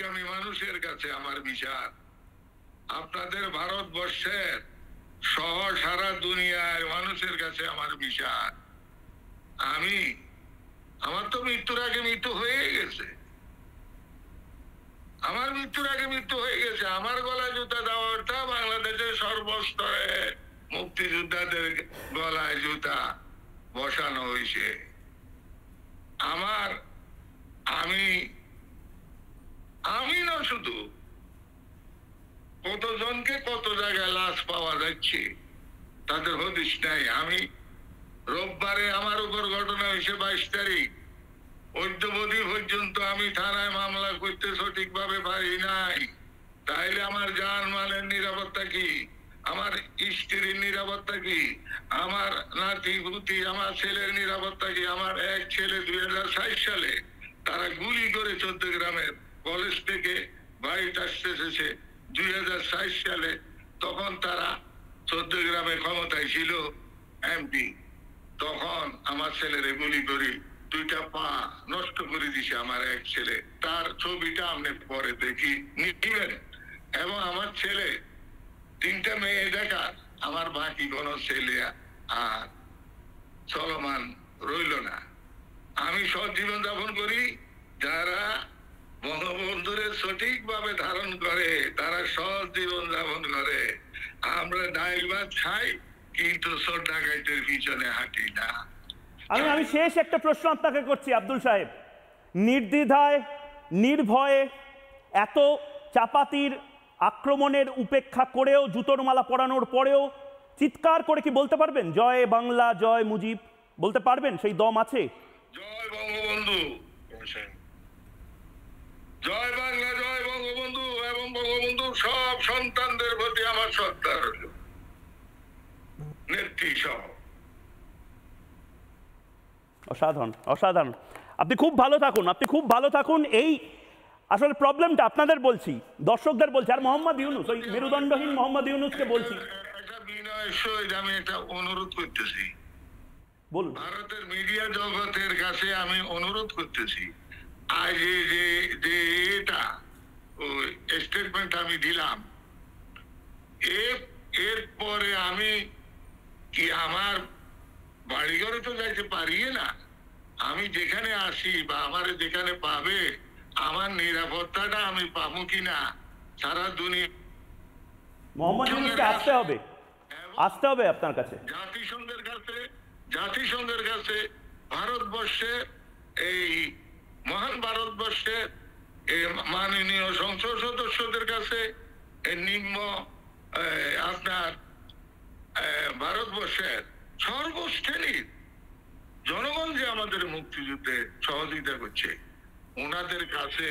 বিকামী মানুষের কাছে আমার বিচার, আপনাদের ভারতবর্ষের সহ সারা দুনিয়ার মানুষের কাছে আমার বিচার। আমার তো মৃত্যুর আগে মৃত্যু হয়ে গেছে, আমার মৃত্যুর আগে মৃত্যু হয়ে গেছে। আমার গলায় জুতা দেওয়াটা বাংলাদেশের সর্বস্তরে মুক্তিযোদ্ধাদের গলায় জুতা বসানো হয়েছে। আমি না শুধু, কতজনকে কত জায়গায় লাশ পাওয়া যাচ্ছে তাদের হদিস নাই। আমি রোববারে আমার উপর ঘটনা হয়েছে 22 তারিখ, অদ্যবধি পর্যন্ত আমি থানায় মামলা করতে সঠিকভাবে পারি নাই। তাইলে আমার জানমালের নিরাপত্তা কি, আমার স্ত্রীর নিরাপত্তা কি, আমার নাতি পুতি আমার ছেলের নিরাপত্তা কি? আমার এক ছেলে 2060 সালে তারা গুলি করে 14 গ্রামের কলেজ থেকে বাড়িতে আসতেছে 2060 সালে। তখন তারা 14 গ্রামের ক্ষমতায় ছিল এমপি। তখন আমার ছেলেরে গুলি করে 2টা পা নষ্ট করে দিছে আমার এক ছেলে। তার ছবিটা আপনি পরে দেখি নিবেন। এবং আমার ছেলে 3টা মেয়ে দেখা, আমার বাকি কোন ছেলে আর চলমান রইল না। আমি সৎ জীবন যাপন করি। যারা বঙ্গবন্ধুরে সঠিকভাবে ধারণ করে তারা সৎ জীবন যাপন করে। আমরা ডাইল ভাত খাই কিন্তু চোর ডাকাইতের পিছনে হাঁটি না। আমি শেষ একটা প্রশ্ন আপনাকে করছি আব্দুল সাহেব, নির্দ্বিধায় নির্ভয়ে এত চাপাতির আক্রমণের উপেক্ষা করেও, জুতোর মালা পরানোর পরেও চিৎকার করে কি বলতে পারবেন জয় বাংলা জয় মুজিব? বলতে পারবেন? সেই দম আছে? জয় বঙ্গবন্ধু, জয় বাংলা জয় বঙ্গবন্ধু এবং বঙ্গবন্ধু সব সন্তানদের প্রতি আমার শ্রদ্ধা রইল, নেত্রী সহ। অসাধারণ, অসাধারণ। আপনি খুব ভালো থাকুন, আপনি খুব ভালো থাকুন। এই আসলে প্রবলেমটা আপনাদের বলছি, দর্শকদের বলছি, আর মোহাম্মদ ইউনূস, ওই মেরুদণ্ডহীন মোহাম্মদ ইউনূসকে বলছি, একটা বিনয় সহিত আমি একটা অনুরোধ করতেছি। বলুন। ভারতের মিডিয়া জগতের কাছে আমি অনুরোধ করতেছি, আজ যে এটা ওই স্টেটমেন্ট আমি দিলাম, এরপরে আমি কি আমার বাড়িঘরে তো যাইতে পারি না। আমি যেখানে আসি বা আমার যেখানে পাবে, আমার নিরাপত্তাটা আমি পাবো কিনা সারা দুনিয়া। মোহাম্মদ ইউনূসকে আসতে হবে আপনার কাছে, জাতিসংঘের কাছে ভারতবর্ষে, এই মহান ভারতবর্ষে মাননীয় সংসদ সদস্যদের কাছে, নিম্ন আপনার ভারতবর্ষের সর্বশ্রেণীর জনগণ যে আমাদের মুক্তিযুদ্ধে সহযোগিতা করছে, ওনাদের কাছে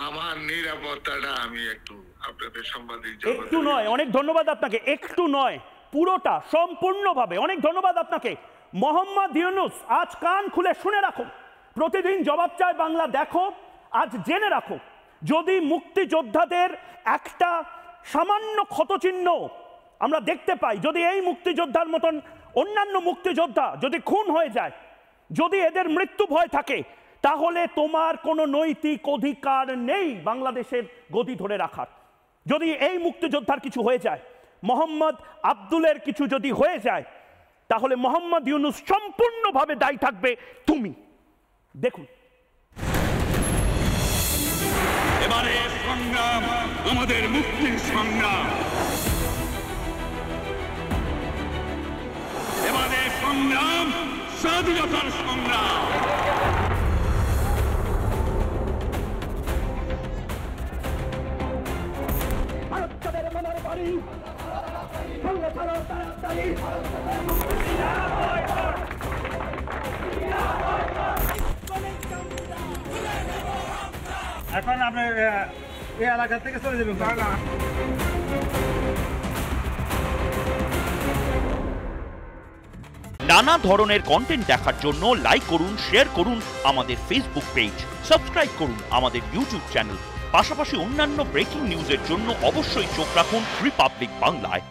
আমার নিরাপত্তাটা আমি একটু আপনাদের সাংবাদিক একটু নয়, অনেক ধন্যবাদ আপনাকে, একটু নয় পুরোটা সম্পূর্ণভাবে অনেক ধন্যবাদ আপনাকে। মোহাম্মদ ইউনূস, আজ কান খুলে শুনে রাখো, প্রতিদিন জবাব চায় বাংলা দেখো, আজ জেনে রাখো, যদি মুক্তিযোদ্ধাদের একটা সামান্য ক্ষতচিহ্ন আমরা দেখতে পাই, যদি এই মুক্তিযোদ্ধার মতন অন্যান্য মুক্তিযোদ্ধা যদি খুন হয়ে যায়, যদি এদের মৃত্যু ভয় থাকে, তাহলে তোমার কোনো নৈতিক অধিকার নেই বাংলাদেশের গদি ধরে রাখার। যদি এই মুক্তিযোদ্ধার কিছু হয়ে যায়, মোহাম্মদ আব্দুলের কিছু যদি হয়ে যায়, তাহলে মোহাম্মদ ইউনূস সম্পূর্ণভাবে দায়ী থাকবে তুমি। দেখুন, এবারে সংগ্রাম আমাদের মুক্তির সংগ্রাম, এবারে সংগ্রাম স্বাধীনতার সংগ্রাম। ভারতের মনের বাড়ি সঙ্গে ছাড়ো তাড়াতাড়ি। এখন আপনি এই এলাকা থেকে চলে যাবেন। নানা ধরনের কন্টেন্ট দেখার জন্য লাইক করুন, শেয়ার করুন আমাদের ফেসবুক পেজ, সাবস্ক্রাইব করুন আমাদের ইউটিউব চ্যানেল। পাশাপাশি অন্যান্য ব্রেকিং নিউজের জন্য অবশ্যই চোখ রাখুন রিপাবলিক বাংলায়।